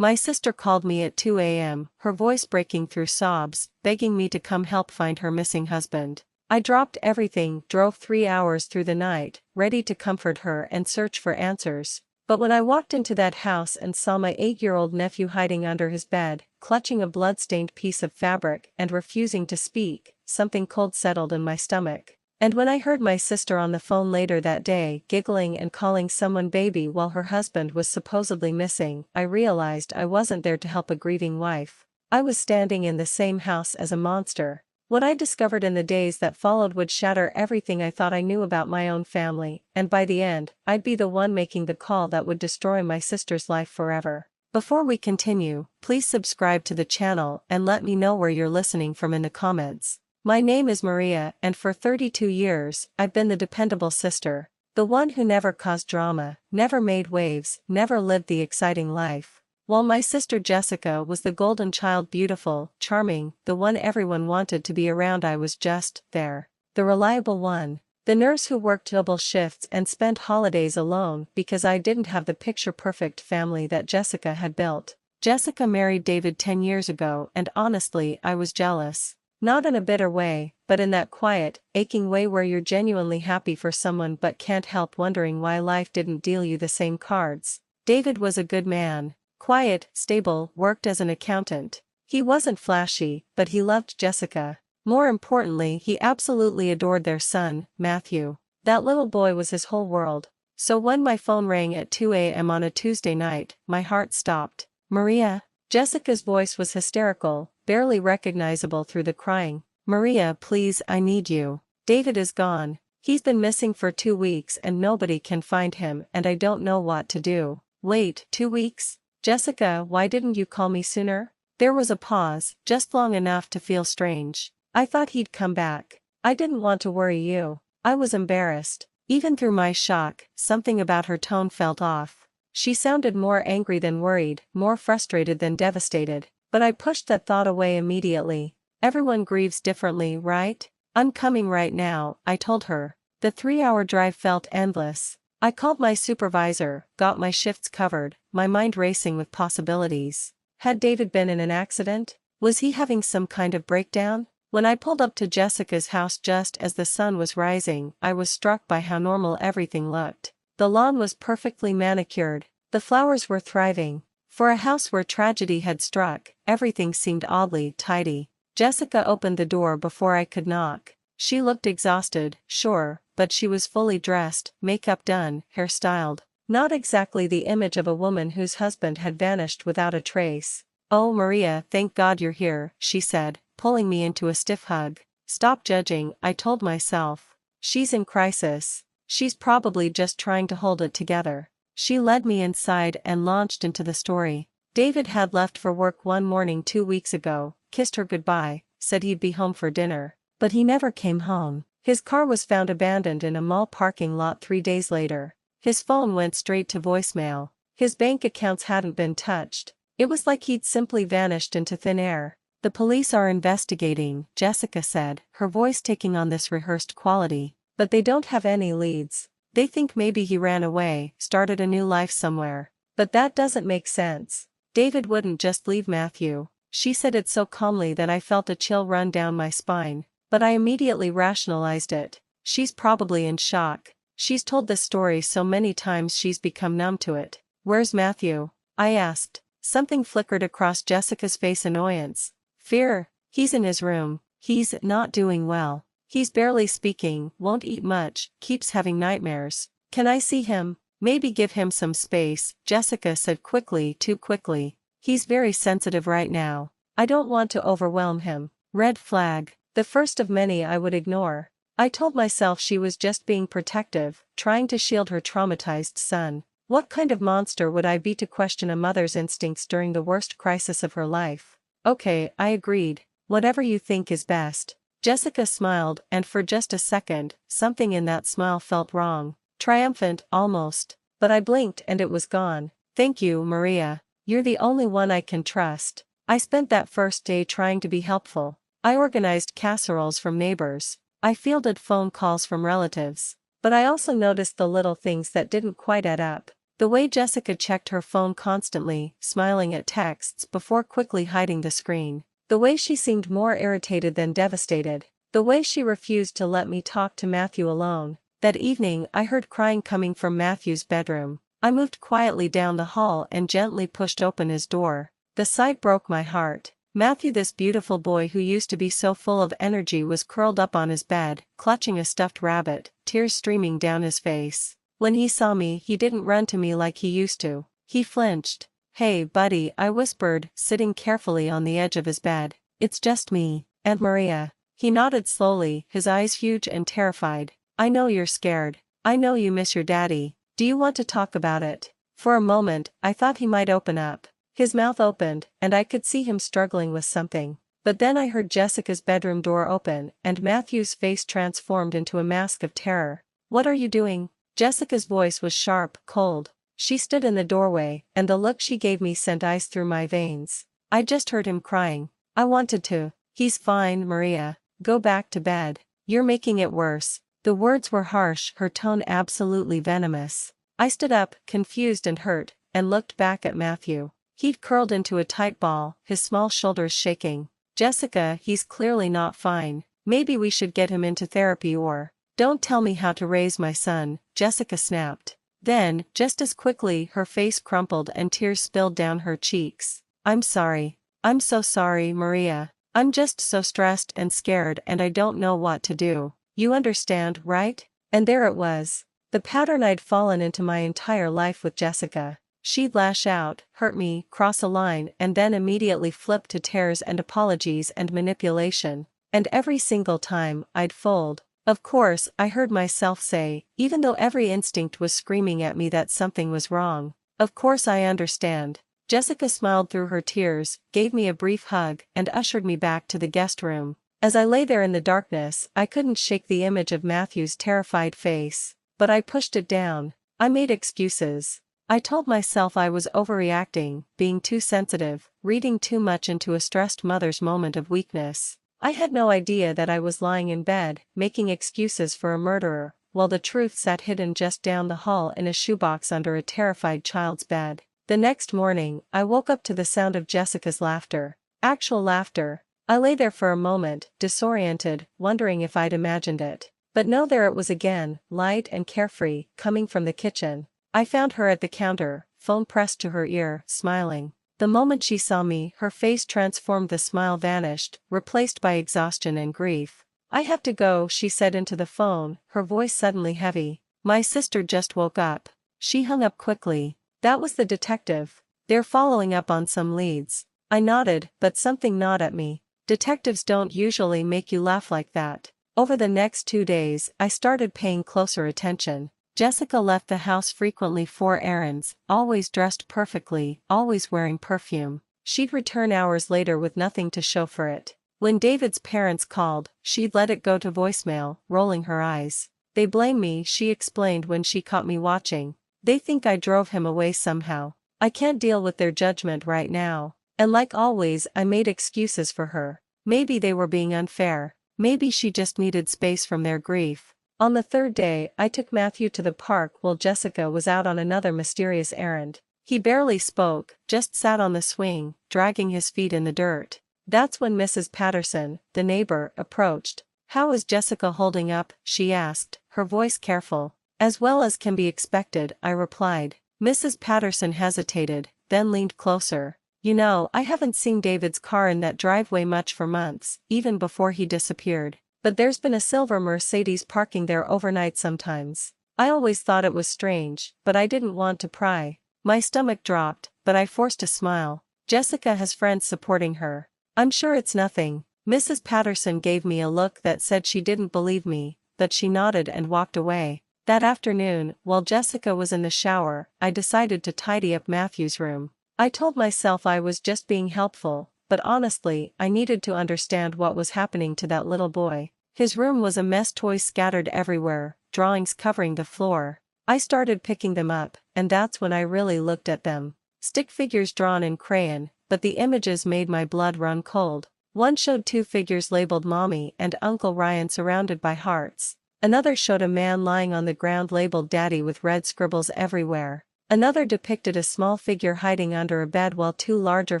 My sister called me at 2 a.m., her voice breaking through sobs, begging me to come help find her missing husband. I dropped everything, drove 3 hours through the night, ready to comfort her and search for answers. But when I walked into that house and saw my 8-year-old nephew hiding under his bed, clutching a blood-stained piece of fabric and refusing to speak, something cold settled in my stomach. And when I heard my sister on the phone later that day, giggling and calling someone baby while her husband was supposedly missing, I realized I wasn't there to help a grieving wife. I was standing in the same house as a monster. What I discovered in the days that followed would shatter everything I thought I knew about my own family, and by the end, I'd be the one making the call that would destroy my sister's life forever. Before we continue, please subscribe to the channel and let me know where you're listening from in the comments. My name is Maria, and for 32 years, I've been the dependable sister. The one who never caused drama, never made waves, never lived the exciting life. While my sister Jessica was the golden child, beautiful, charming, the one everyone wanted to be around, I was just there. The reliable one. The nurse who worked double shifts and spent holidays alone because I didn't have the picture-perfect family that Jessica had built. Jessica married David 10 years ago, and honestly, I was jealous. Not in a bitter way, but in that quiet, aching way where you're genuinely happy for someone but can't help wondering why life didn't deal you the same cards. David was a good man. Quiet, stable, worked as an accountant. He wasn't flashy, but he loved Jessica. More importantly, he absolutely adored their son, Matthew. That little boy was his whole world. So when my phone rang at 2 a.m. on a Tuesday night, my heart stopped. Maria? Jessica's voice was hysterical, barely recognizable through the crying. Maria, please, I need you. David is gone. He's been missing for 2 weeks and nobody can find him, and I don't know what to do. Wait, 2 weeks? Jessica, why didn't you call me sooner? There was a pause, just long enough to feel strange. I thought he'd come back. I didn't want to worry you. I was embarrassed. Even through my shock, something about her tone felt off. She sounded more angry than worried, more frustrated than devastated. But I pushed that thought away immediately. Everyone grieves differently, right? I'm coming right now, I told her. The 3-hour drive felt endless. I called my supervisor, got my shifts covered, my mind racing with possibilities. Had David been in an accident? Was he having some kind of breakdown? When I pulled up to Jessica's house just as the sun was rising, I was struck by how normal everything looked. The lawn was perfectly manicured. The flowers were thriving. For a house where tragedy had struck, everything seemed oddly tidy. Jessica opened the door before I could knock. She looked exhausted, sure, but she was fully dressed, makeup done, hair styled. Not exactly the image of a woman whose husband had vanished without a trace. Oh Maria, thank God you're here, she said, pulling me into a stiff hug. Stop judging, I told myself. She's in crisis. She's probably just trying to hold it together. She led me inside and launched into the story. David had left for work one morning 2 weeks ago, kissed her goodbye, said he'd be home for dinner. But he never came home. His car was found abandoned in a mall parking lot 3 days later. His phone went straight to voicemail. His bank accounts hadn't been touched. It was like he'd simply vanished into thin air. The police are investigating, Jessica said, her voice taking on this rehearsed quality. But they don't have any leads. They think maybe he ran away, started a new life somewhere. But that doesn't make sense. David wouldn't just leave Matthew. She said it so calmly that I felt a chill run down my spine. But I immediately rationalized it. She's probably in shock. She's told this story so many times she's become numb to it. Where's Matthew? I asked. Something flickered across Jessica's face, annoyance. Fear. He's in his room. He's not doing well. He's barely speaking, won't eat much, keeps having nightmares. Can I see him? Maybe give him some space, Jessica said quickly, too quickly. He's very sensitive right now. I don't want to overwhelm him. Red flag. The first of many I would ignore. I told myself she was just being protective, trying to shield her traumatized son. What kind of monster would I be to question a mother's instincts during the worst crisis of her life? Okay, I agreed. Whatever you think is best. Jessica smiled, and for just a second, something in that smile felt wrong. Triumphant, almost. But I blinked and it was gone. Thank you, Maria. You're the only one I can trust. I spent that first day trying to be helpful. I organized casseroles from neighbors. I fielded phone calls from relatives. But I also noticed the little things that didn't quite add up. The way Jessica checked her phone constantly, smiling at texts before quickly hiding the screen. The way she seemed more irritated than devastated. The way she refused to let me talk to Matthew alone. That evening I heard crying coming from Matthew's bedroom. I moved quietly down the hall and gently pushed open his door. The sight broke my heart. Matthew, this beautiful boy who used to be so full of energy, was curled up on his bed, clutching a stuffed rabbit, tears streaming down his face. When he saw me, he didn't run to me like he used to. He flinched. "Hey, buddy," I whispered, sitting carefully on the edge of his bed. "It's just me, Aunt Maria." He nodded slowly, his eyes huge and terrified. "I know you're scared. I know you miss your daddy. Do you want to talk about it?" For a moment, I thought he might open up. His mouth opened, and I could see him struggling with something. But then I heard Jessica's bedroom door open, and Matthew's face transformed into a mask of terror. "What are you doing?" Jessica's voice was sharp, cold. She stood in the doorway, and the look she gave me sent ice through my veins. "I just heard him crying. I wanted to." "He's fine, Maria. Go back to bed. You're making it worse." The words were harsh, her tone absolutely venomous. I stood up, confused and hurt, and looked back at Matthew. He'd curled into a tight ball, his small shoulders shaking. "Jessica, he's clearly not fine. Maybe we should get him into therapy or—" "Don't tell me how to raise my son," Jessica snapped. Then, just as quickly, her face crumpled and tears spilled down her cheeks. "I'm sorry. I'm so sorry, Maria. I'm just so stressed and scared, and I don't know what to do. You understand, right?" And there it was. The pattern I'd fallen into my entire life with Jessica. She'd lash out, hurt me, cross a line, and then immediately flip to tears and apologies and manipulation. And every single time, I'd fold. Of course, I heard myself say, even though every instinct was screaming at me that something was wrong. "Of course I understand." Jessica smiled through her tears, gave me a brief hug, and ushered me back to the guest room. As I lay there in the darkness, I couldn't shake the image of Matthew's terrified face. But I pushed it down. I made excuses. I told myself I was overreacting, being too sensitive, reading too much into a stressed mother's moment of weakness. I had no idea that I was lying in bed, making excuses for a murderer, while the truth sat hidden just down the hall in a shoebox under a terrified child's bed. The next morning, I woke up to the sound of Jessica's laughter. Actual laughter. I lay there for a moment, disoriented, wondering if I'd imagined it. But no, there it was again, light and carefree, coming from the kitchen. I found her at the counter, phone pressed to her ear, smiling. The moment she saw me, her face transformed, the smile vanished, replaced by exhaustion and grief. "I have to go," she said into the phone, her voice suddenly heavy. "My sister just woke up." She hung up quickly. That was the detective. "They're following up on some leads." I nodded, but something gnawed at me. Detectives don't usually make you laugh like that. Over the next 2 days, I started paying closer attention. Jessica left the house frequently for errands, always dressed perfectly, always wearing perfume. She'd return hours later with nothing to show for it. When David's parents called, she'd let it go to voicemail, rolling her eyes. "They blame me," she explained when she caught me watching. "They think I drove him away somehow. I can't deal with their judgment right now." And like always, I made excuses for her. Maybe they were being unfair. Maybe she just needed space from their grief. On the third day, I took Matthew to the park while Jessica was out on another mysterious errand. He barely spoke, just sat on the swing, dragging his feet in the dirt. That's when Mrs. Patterson, the neighbor, approached. "How is Jessica holding up?" she asked, her voice careful. "As well as can be expected," I replied. Mrs. Patterson hesitated, then leaned closer. "You know, I haven't seen David's car in that driveway much for months, even before he disappeared. But there's been a silver Mercedes parking there overnight sometimes. I always thought it was strange, but I didn't want to pry." My stomach dropped, but I forced a smile. Jessica has friends supporting her. "I'm sure it's nothing." Mrs. Patterson gave me a look that said she didn't believe me, but she nodded and walked away. That afternoon, while Jessica was in the shower, I decided to tidy up Matthew's room. I told myself I was just being helpful, but honestly, I needed to understand what was happening to that little boy. His room was a mess, toys scattered everywhere, drawings covering the floor. I started picking them up, and that's when I really looked at them. Stick figures drawn in crayon, but the images made my blood run cold. One showed 2 figures labeled Mommy and Uncle Ryan surrounded by hearts. Another showed a man lying on the ground labeled Daddy with red scribbles everywhere. Another depicted a small figure hiding under a bed while two larger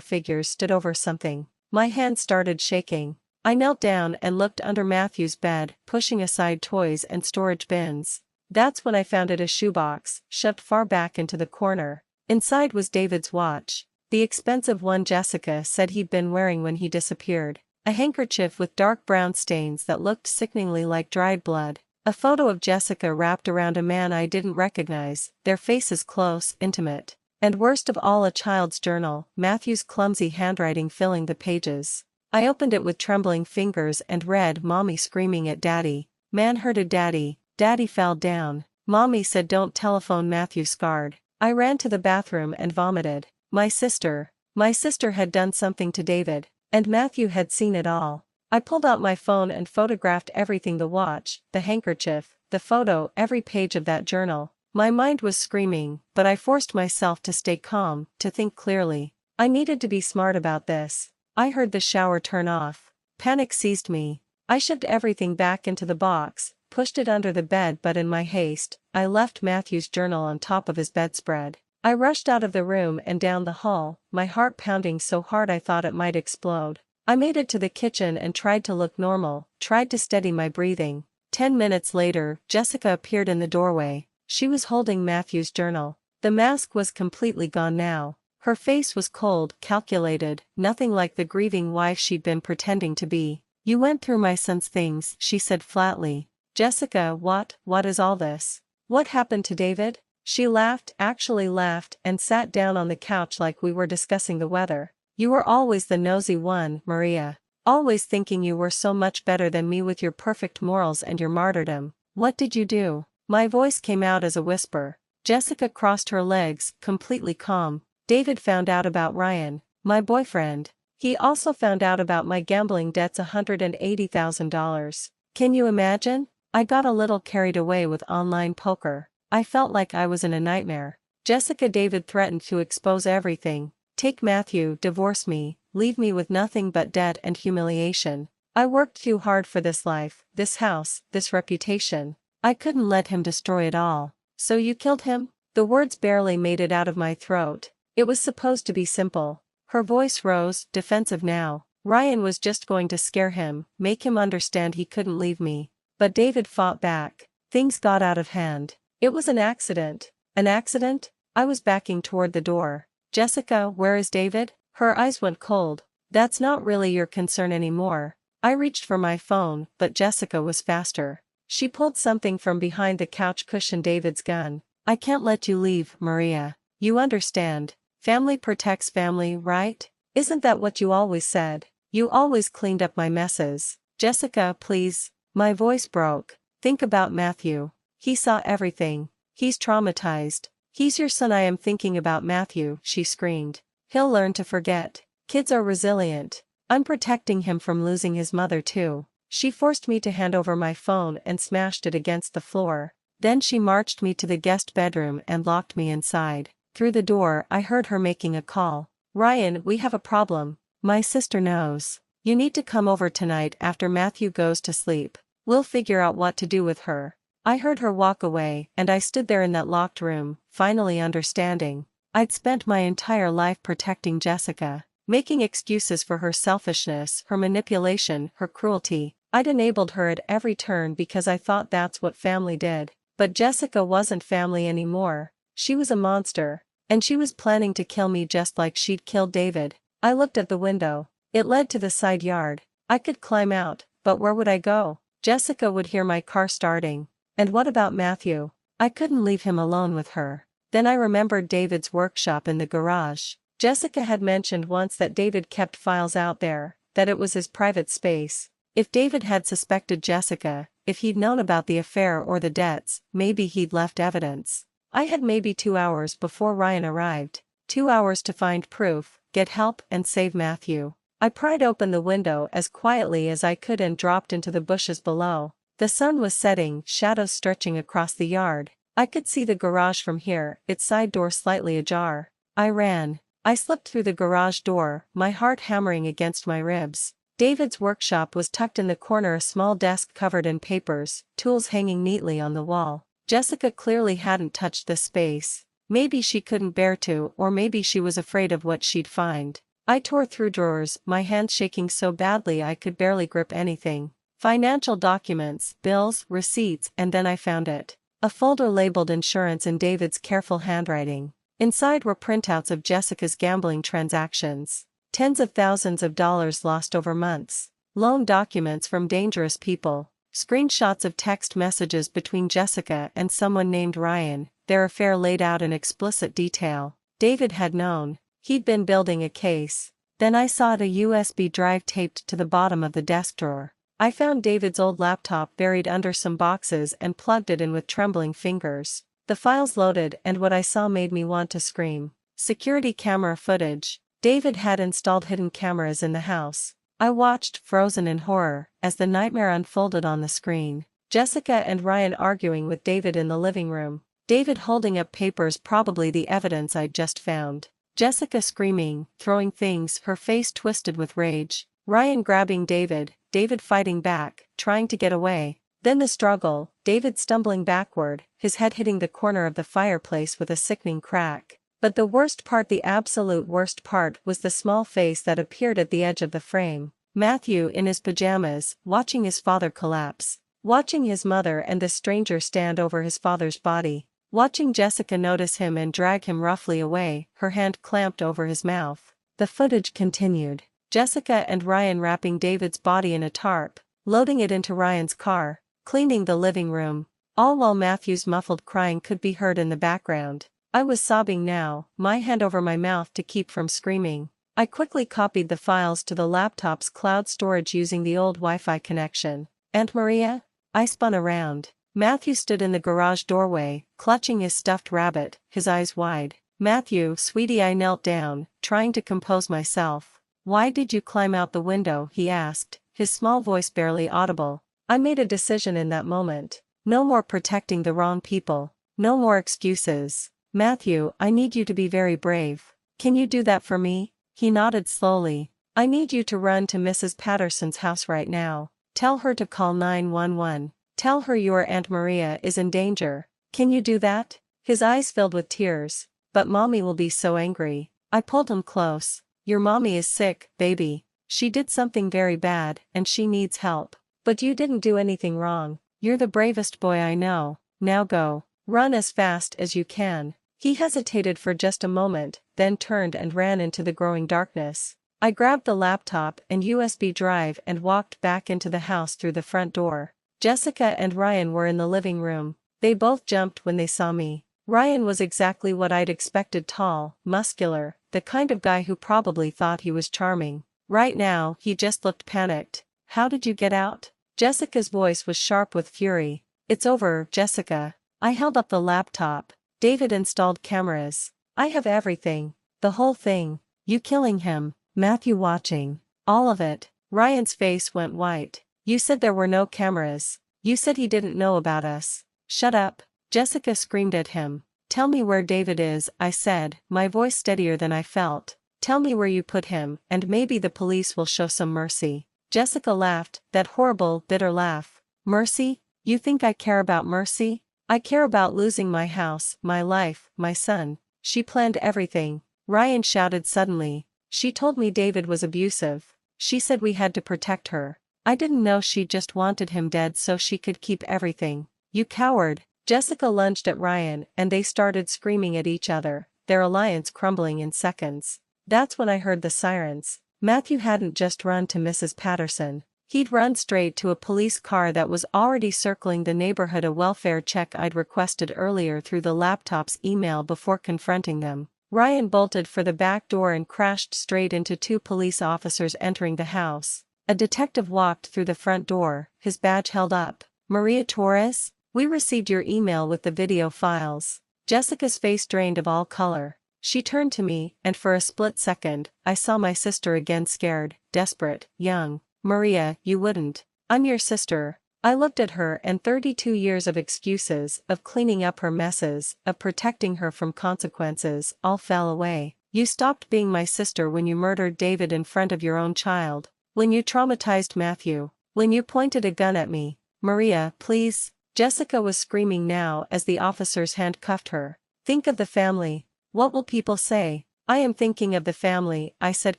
figures stood over something. My hand started shaking. I knelt down and looked under Matthew's bed, pushing aside toys and storage bins. That's when I found it, a shoebox, shoved far back into the corner. Inside was David's watch. The expensive one Jessica said he'd been wearing when he disappeared. A handkerchief with dark brown stains that looked sickeningly like dried blood. A photo of Jessica wrapped around a man I didn't recognize, their faces close, intimate. And worst of all, a child's journal, Matthew's clumsy handwriting filling the pages. I opened it with trembling fingers and read, Mommy screaming at Daddy. Man hurted Daddy. Daddy fell down. Mommy said don't telephone Matthew scarred. I ran to the bathroom and vomited. My sister had done something to David, and Matthew had seen it all. I pulled out my phone and photographed everything, the watch, the handkerchief, the photo, every page of that journal. My mind was screaming, but I forced myself to stay calm, to think clearly. I needed to be smart about this. I heard the shower turn off. Panic seized me. I shoved everything back into the box, pushed it under the bed, but in my haste, I left Matthew's journal on top of his bedspread. I rushed out of the room and down the hall, my heart pounding so hard I thought it might explode. I made it to the kitchen and tried to look normal, tried to steady my breathing. 10 minutes later, Jessica appeared in the doorway. She was holding Matthew's journal. The mask was completely gone now. Her face was cold, calculated, nothing like the grieving wife she'd been pretending to be. You went through my son's things, she said flatly. Jessica, what is all this? What happened to David? She laughed, actually laughed, and sat down on the couch like we were discussing the weather. You were always the nosy one, Maria. Always thinking you were so much better than me with your perfect morals and your martyrdom. What did you do? My voice came out as a whisper. Jessica crossed her legs, completely calm. David found out about Ryan, my boyfriend. He also found out about my gambling debts, $180,000. Can you imagine? I got a little carried away with online poker. I felt like I was in a nightmare. Jessica, David threatened to expose everything. Take Matthew, divorce me, leave me with nothing but debt and humiliation. I worked too hard for this life, this house, this reputation. I couldn't let him destroy it all. So you killed him? The words barely made it out of my throat. It was supposed to be simple. Her voice rose, defensive now. Ryan was just going to scare him, make him understand he couldn't leave me. But David fought back. Things got out of hand. It was an accident. An accident? I was backing toward the door. Jessica, where is David? Her eyes went cold. That's not really your concern anymore. I reached for my phone, but Jessica was faster. She pulled something from behind the couch cushion, David's gun. I can't let you leave, Maria. You understand. Family protects family, right? Isn't that what you always said? You always cleaned up my messes. Jessica, please. My voice broke. Think about Matthew. He saw everything. He's traumatized. He's your son. I am thinking about Matthew, she screamed. He'll learn to forget. Kids are resilient. I'm protecting him from losing his mother too. She forced me to hand over my phone and smashed it against the floor. Then she marched me to the guest bedroom and locked me inside. Through the door, I heard her making a call. Ryan, we have a problem. My sister knows. You need to come over tonight after Matthew goes to sleep. We'll figure out what to do with her. I heard her walk away, and I stood there in that locked room, finally understanding. I'd spent my entire life protecting Jessica, making excuses for her selfishness, her manipulation, her cruelty. I'd enabled her at every turn because I thought that's what family did. But Jessica wasn't family anymore. She was a monster, and she was planning to kill me just like she'd killed David. I looked at the window. It led to the side yard. I could climb out, but where would I go? Jessica would hear my car starting. And what about Matthew? I couldn't leave him alone with her. Then I remembered David's workshop in the garage. Jessica had mentioned once that David kept files out there, that it was his private space. If David had suspected Jessica, if he'd known about the affair or the debts, maybe he'd left evidence. I had maybe 2 hours before Ryan arrived. 2 hours to find proof, get help, and save Matthew. I pried open the window as quietly as I could and dropped into the bushes below. The sun was setting, shadows stretching across the yard. I could see the garage from here, its side door slightly ajar. I ran. I slipped through the garage door, my heart hammering against my ribs. David's workshop was tucked in the corner, a small desk covered in papers, tools hanging neatly on the wall. Jessica clearly hadn't touched this space. Maybe she couldn't bear to, or maybe she was afraid of what she'd find. I tore through drawers, my hands shaking so badly I could barely grip anything. Financial documents, bills, receipts, and then I found it. A folder labeled insurance in David's careful handwriting. Inside were printouts of Jessica's gambling transactions. Tens of thousands of dollars lost over months. Loan documents from dangerous people. Screenshots of text messages between Jessica and someone named Ryan, their affair laid out in explicit detail. David had known. He'd been building a case. Then I saw a USB drive taped to the bottom of the desk drawer. I found David's old laptop buried under some boxes and plugged it in with trembling fingers. The files loaded and what I saw made me want to scream. Security camera footage. David had installed hidden cameras in the house. I watched, frozen in horror, as the nightmare unfolded on the screen. Jessica and Ryan arguing with David in the living room. David holding up papers, probably the evidence I'd just found. Jessica screaming, throwing things, her face twisted with rage. Ryan grabbing David, David fighting back, trying to get away. Then the struggle, David stumbling backward, his head hitting the corner of the fireplace with a sickening crack. But the worst part, the absolute worst part, was the small face that appeared at the edge of the frame. Matthew in his pajamas, watching his father collapse. Watching his mother and the stranger stand over his father's body. Watching Jessica notice him and drag him roughly away, her hand clamped over his mouth. The footage continued. Jessica and Ryan wrapping David's body in a tarp, loading it into Ryan's car, cleaning the living room. All while Matthew's muffled crying could be heard in the background. I was sobbing now, my hand over my mouth to keep from screaming. I quickly copied the files to the laptop's cloud storage using the old Wi-Fi connection. Aunt Maria? I spun around. Matthew stood in the garage doorway, clutching his stuffed rabbit, his eyes wide. Matthew, sweetie, I knelt down, trying to compose myself. Why did you climb out the window? He asked, his small voice barely audible. I made a decision in that moment. No more protecting the wrong people. No more excuses. Matthew, I need you to be very brave. Can you do that for me? He nodded slowly. I need you to run to Mrs. Patterson's house right now. Tell her to call 911. Tell her your Aunt Maria is in danger. Can you do that? His eyes filled with tears. But Mommy will be so angry. I pulled him close. Your mommy is sick, baby. She did something very bad, and she needs help. But you didn't do anything wrong. You're the bravest boy I know. Now go. Run as fast as you can. He hesitated for just a moment, then turned and ran into the growing darkness. I grabbed the laptop and USB drive and walked back into the house through the front door. Jessica and Ryan were in the living room. They both jumped when they saw me. Ryan was exactly what I'd expected, tall, muscular, the kind of guy who probably thought he was charming. Right now, he just looked panicked. How did you get out? Jessica's voice was sharp with fury. It's over, Jessica. I held up the laptop. David installed cameras. I have everything. The whole thing. You killing him. Matthew watching. All of it. Ryan's face went white. You said there were no cameras. You said he didn't know about us. Shut up. Jessica screamed at him. Tell me where David is, I said, my voice steadier than I felt. Tell me where you put him, and maybe the police will show some mercy. Jessica laughed, that horrible, bitter laugh. Mercy? You think I care about mercy? I care about losing my house, my life, my son. She planned everything. Ryan shouted suddenly. She told me David was abusive. She said we had to protect her. I didn't know she just wanted him dead so she could keep everything. You coward. Jessica lunged at Ryan and they started screaming at each other, their alliance crumbling in seconds. That's when I heard the sirens. Matthew hadn't just run to Mrs. Patterson. He'd run straight to a police car that was already circling the neighborhood, a welfare check I'd requested earlier through the laptop's email before confronting them. Ryan bolted for the back door and crashed straight into two police officers entering the house. A detective walked through the front door, his badge held up. Maria Torres? We received your email with the video files. Jessica's face drained of all color. She turned to me, and for a split second, I saw my sister again, scared, desperate, young. Maria, you wouldn't. I'm your sister. I looked at her, and 32 years of excuses, of cleaning up her messes, of protecting her from consequences, all fell away. You stopped being my sister when you murdered David in front of your own child. When you traumatized Matthew. When you pointed a gun at me. Maria, please. Jessica was screaming now as the officers handcuffed her. Think of the family. What will people say? I am thinking of the family, I said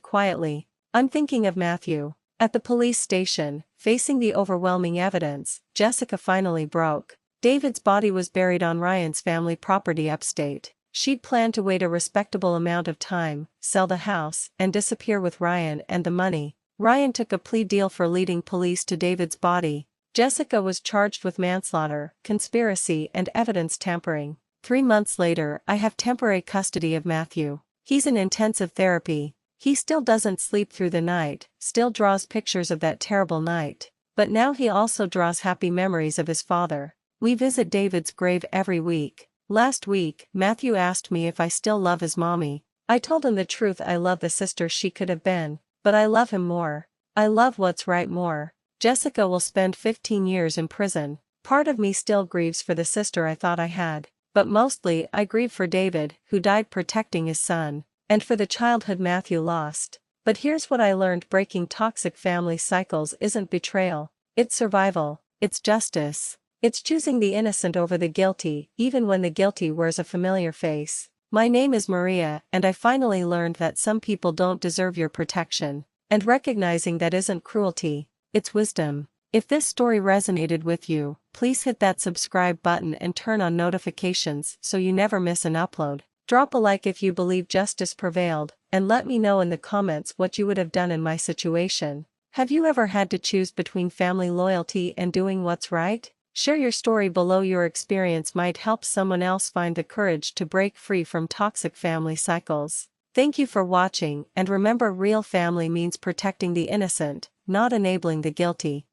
quietly. I'm thinking of Matthew. At the police station, facing the overwhelming evidence, Jessica finally broke. David's body was buried on Ryan's family property upstate. She'd planned to wait a respectable amount of time, sell the house, and disappear with Ryan and the money. Ryan took a plea deal for leading police to David's body. Jessica was charged with manslaughter, conspiracy, and evidence tampering. 3 months later, I have temporary custody of Matthew. He's in intensive therapy. He still doesn't sleep through the night, still draws pictures of that terrible night. But now he also draws happy memories of his father. We visit David's grave every week. Last week, Matthew asked me if I still love his mommy. I told him the truth. I love the sister she could have been, but I love him more. I love what's right more. Jessica will spend 15 years in prison. Part of me still grieves for the sister I thought I had, but mostly I grieve for David, who died protecting his son, and for the childhood Matthew lost. But here's what I learned: breaking toxic family cycles isn't betrayal, it's survival, it's justice. It's choosing the innocent over the guilty, even when the guilty wears a familiar face. My name is Maria, and I finally learned that some people don't deserve your protection. And recognizing that isn't cruelty, it's wisdom. If this story resonated with you, please hit that subscribe button and turn on notifications so you never miss an upload. Drop a like if you believe justice prevailed, and let me know in the comments what you would have done in my situation. Have you ever had to choose between family loyalty and doing what's right? Share your story below. Your experience might help someone else find the courage to break free from toxic family cycles. Thank you for watching, and remember, real family means protecting the innocent, not enabling the guilty.